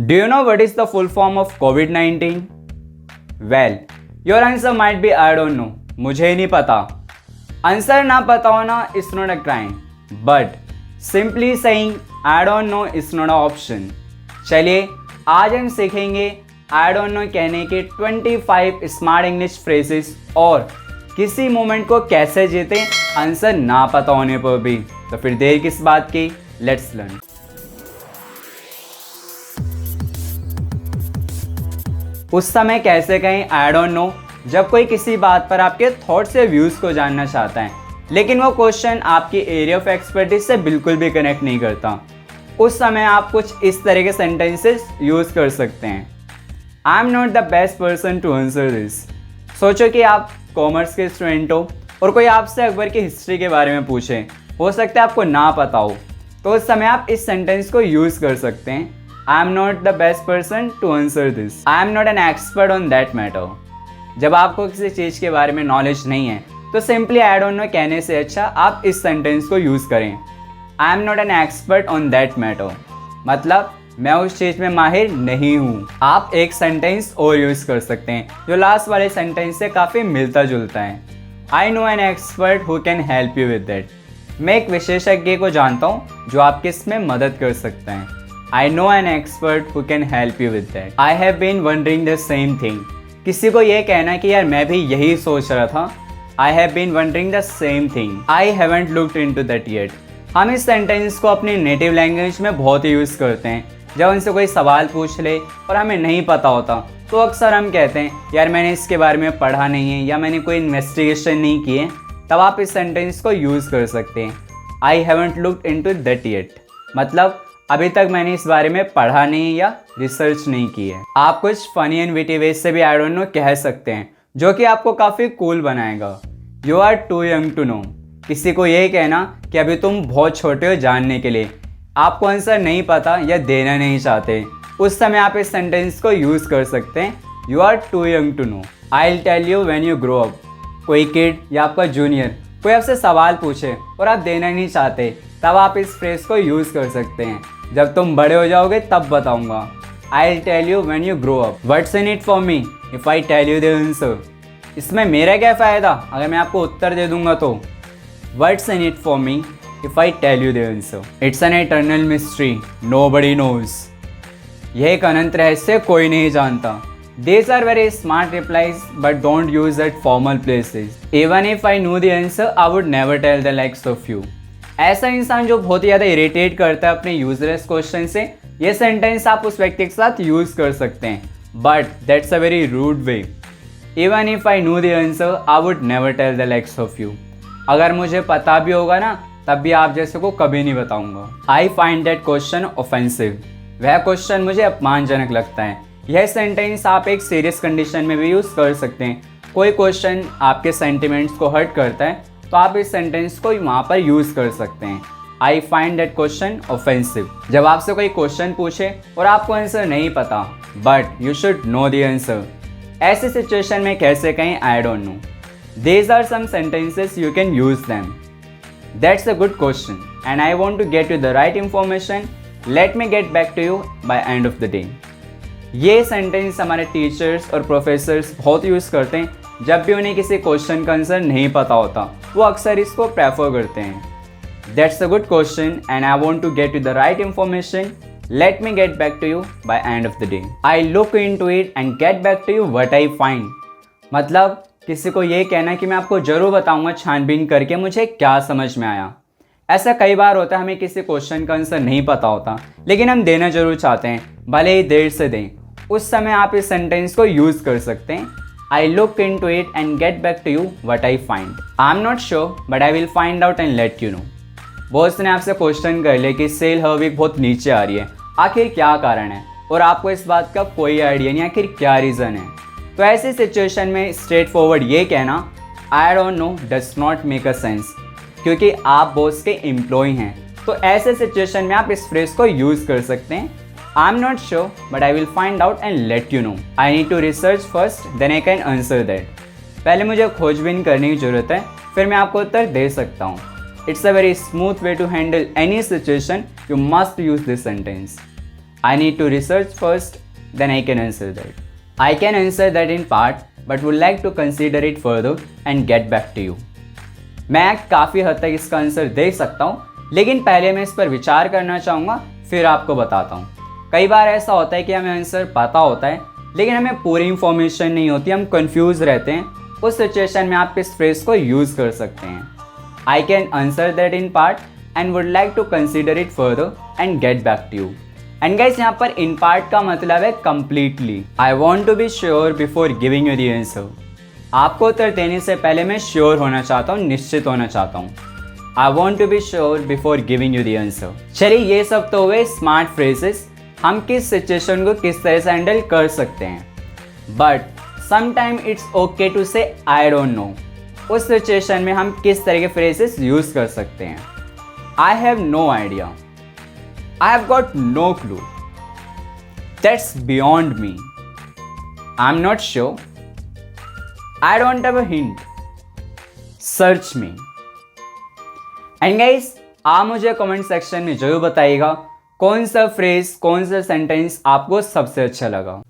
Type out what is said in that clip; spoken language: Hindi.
Do you know what is the full form of COVID-19? Well, your answer might be I don't know. मुझे ही नहीं पता. आंसर ना पता होना is not a crime, but simply saying I don't know is not an option. चलिए आज हम सीखेंगे I don't know कहने के 25 स्मार्ट इंग्लिश फ्रेजेस और किसी मोमेंट को कैसे जीते आंसर ना पता होने पर भी. तो फिर देर किस बात की, लेट्स लर्न. उस समय कैसे कहें आई डोंट नो जब कोई किसी बात पर आपके थॉट्स या व्यूज़ को जानना चाहता है लेकिन वो क्वेश्चन आपकी एरिया ऑफ एक्सपर्टीज से बिल्कुल भी कनेक्ट नहीं करता. उस समय आप कुछ इस तरह के सेंटेंसेस यूज़ कर सकते हैं. I am not the best person to answer this. सोचो कि आप कॉमर्स के स्टूडेंट हो और कोई आपसे अकबर की हिस्ट्री के बारे में पूछे, हो सकता है आपको ना पता हो, तो उस समय आप इस सेंटेंस को यूज़ कर सकते हैं. I am not the best person to answer this. I am not an expert on that matter. जब आपको किसी चीज़ के बारे में नॉलेज नहीं है तो सिंपली I don't know कहने से अच्छा आप इस सेंटेंस को यूज़ करें. I am not an expert on that matter. मतलब मैं उस चीज़ में माहिर नहीं हूँ. आप एक सेंटेंस और यूज़ कर सकते हैं जो लास्ट वाले सेंटेंस से काफ़ी मिलता जुलता है. I know an expert who can help you with that. मैं एक विशेषज्ञ को जानता हूँ जो आपकी इसमें मदद कर सकता है. I know an expert who can help you with that. I have been wondering the same thing. किसी को ये कहना कि यार मैं भी यही सोच रहा था. I have been wondering the same thing. I haven't looked into that yet. हम इस सेंटेंस को अपनी नेटिव लैंग्वेज में बहुत ही यूज़ करते हैं. जब उनसे कोई सवाल पूछ ले और हमें नहीं पता होता तो अक्सर हम कहते हैं यार मैंने इसके बारे में पढ़ा नहीं है या मैंने कोई इन्वेस्टिगेशन नहीं की है. तब आप इस सेंटेंस को यूज़ कर सकते हैं. I haven't looked into that yet. मतलब अभी तक मैंने इस बारे में पढ़ा नहीं या रिसर्च नहीं की है. आप कुछ फनी एंड विटी वेज से भी आई डोंट नो कह सकते हैं जो कि आपको काफ़ी कूल बनाएगा. You are too young to know. किसी को ये कहना कि अभी तुम बहुत छोटे हो जानने के लिए, आपको आंसर नहीं पता या देना नहीं चाहते, उस समय आप इस सेंटेंस को यूज़ कर सकते हैं. You are too young to know. I will tell you when you grow up. कोई किड या आपका जूनियर कोई आपसे सवाल पूछे और आप देना नहीं चाहते, तब आप इस फ्रेज को यूज़ कर सकते हैं. जब तुम बड़े हो जाओगे तब बताऊंगा. I will tell you when you grow up. What's in it for me if I tell you the answer. इसमें मेरा क्या फ़ायदा अगर मैं आपको उत्तर दे दूंगा तो. What's in it for me if I tell you the answer. It's an eternal mystery nobody knows. यह एक अनंत रहस्य कोई नहीं जानता. These are very smart replies but don't use at formal places. Even if I knew the answer, I would never tell the likes of you. ऐसा इंसान जो बहुत ही ज़्यादा इरिटेट करता है अपने यूजलेस क्वेश्चन से, ये सेंटेंस आप उस व्यक्ति के साथ यूज़ कर सकते हैं. But that's a very rude way. Even if I know the answer I would never tell the likes of you. अगर मुझे पता भी होगा ना तब भी आप जैसे को कभी नहीं बताऊंगा. I find that question offensive. वह क्वेश्चन मुझे अपमानजनक लगता है. यह सेंटेंस आप एक सीरियस कंडीशन में भी यूज़ कर सकते हैं. कोई क्वेश्चन आपके सेंटिमेंट्स को हर्ट करता है तो आप इस सेंटेंस को वहाँ पर यूज़ कर सकते हैं. I find that question offensive. जब आपसे कोई क्वेश्चन पूछे और आपको आंसर नहीं पता but you should know the answer, ऐसे सिचुएशन में कैसे कहें I don't know. These are some sentences you can use them. That's a good question and I want to get you the right information. Let me get back to you by end of the day. ये सेंटेंस हमारे टीचर्स और प्रोफेसर्स बहुत यूज़ करते हैं जब भी उन्हें किसी क्वेश्चन का आंसर नहीं पता होता. वो अक्सर इसको प्रेफर करते हैं. That's a good question and I want to get you the right information. Let me get back to you by end of the day. I look into it and get back to you what I find. मतलब किसी को ये कहना कि मैं आपको ज़रूर बताऊंगा छानबीन करके मुझे क्या समझ में आया. ऐसा कई बार होता है हमें किसी क्वेश्चन का आंसर नहीं पता होता लेकिन हम देना जरूर चाहते हैं, भले ही देर से दें. उस समय आप इस सेंटेंस को यूज़ कर सकते हैं. I look into it and get back to you what I find. I am not sure but I will find out and let you know. Boss ने आपसे क्वेश्चन कर लिया कि सेल हर वीक बहुत नीचे आ रही है, आखिर क्या कारण है, और आपको इस बात का कोई आइडिया नहीं आखिर क्या रीज़न है. तो ऐसी सिचुएशन में स्ट्रेट फॉरवर्ड ये कहना आई don't no does not make a sense, क्योंकि आप बॉस के एम्प्लॉय हैं. तो ऐसे सिचुएशन में आप इस फ्रेज को यूज़ कर सकते हैं. I am not sure but I will find out and let you know. I need to research first then I can answer that. पहले मुझे खोजबीन करने की ज़रूरत है, फिर मैं आपको उत्तर दे सकता हूँ. It's a very smooth way to handle any situation. You must use this sentence. I need to research first, then I can answer that. I can answer that in part, but would like to consider it further and get back to you. मैं काफ़ी हद तक इसका आंसर दे सकता हूँ, लेकिन पहले मैं इस पर विचार करना चाहूँगा, फिर आपको बताता हूँ। कई बार ऐसा होता है कि हमें आंसर पता होता है, लेकिन हमें पूरी इंफॉर्मेशन नहीं होती, हम कंफ्यूज रहते हैं। उस सिचुएशन में आप इस फ्रेज को यूज़ कर सकते हैं। I can answer that in part and would like to consider it further and get back to you. And guys, यहाँ पर इन पार्ट का मतलब है completely. I want to be sure before giving you the answer. आपको उत्तर देने से पहले मैं श्योर होना चाहता हूँ, निश्चित होना चाहता हूँ। I want to be sure before giving you the answer. चलिए, ये सब तो हुए स्मार्ट फ्रेजेस, हम किस सिचुएशन को किस तरह से हैंडल कर सकते हैं। But sometime it's okay to say I don't know. उस सिचुएशन में हम किस तरह के फ्रेजेस यूज कर सकते हैं। I have no idea, I have got no clue, that's beyond me, I am not sure, I don't have a hint, search me. And guys, आप मुझे कमेंट सेक्शन में जरूर बताइएगा कौन सा फ्रेज, कौन सा सेंटेंस आपको सबसे अच्छा लगा।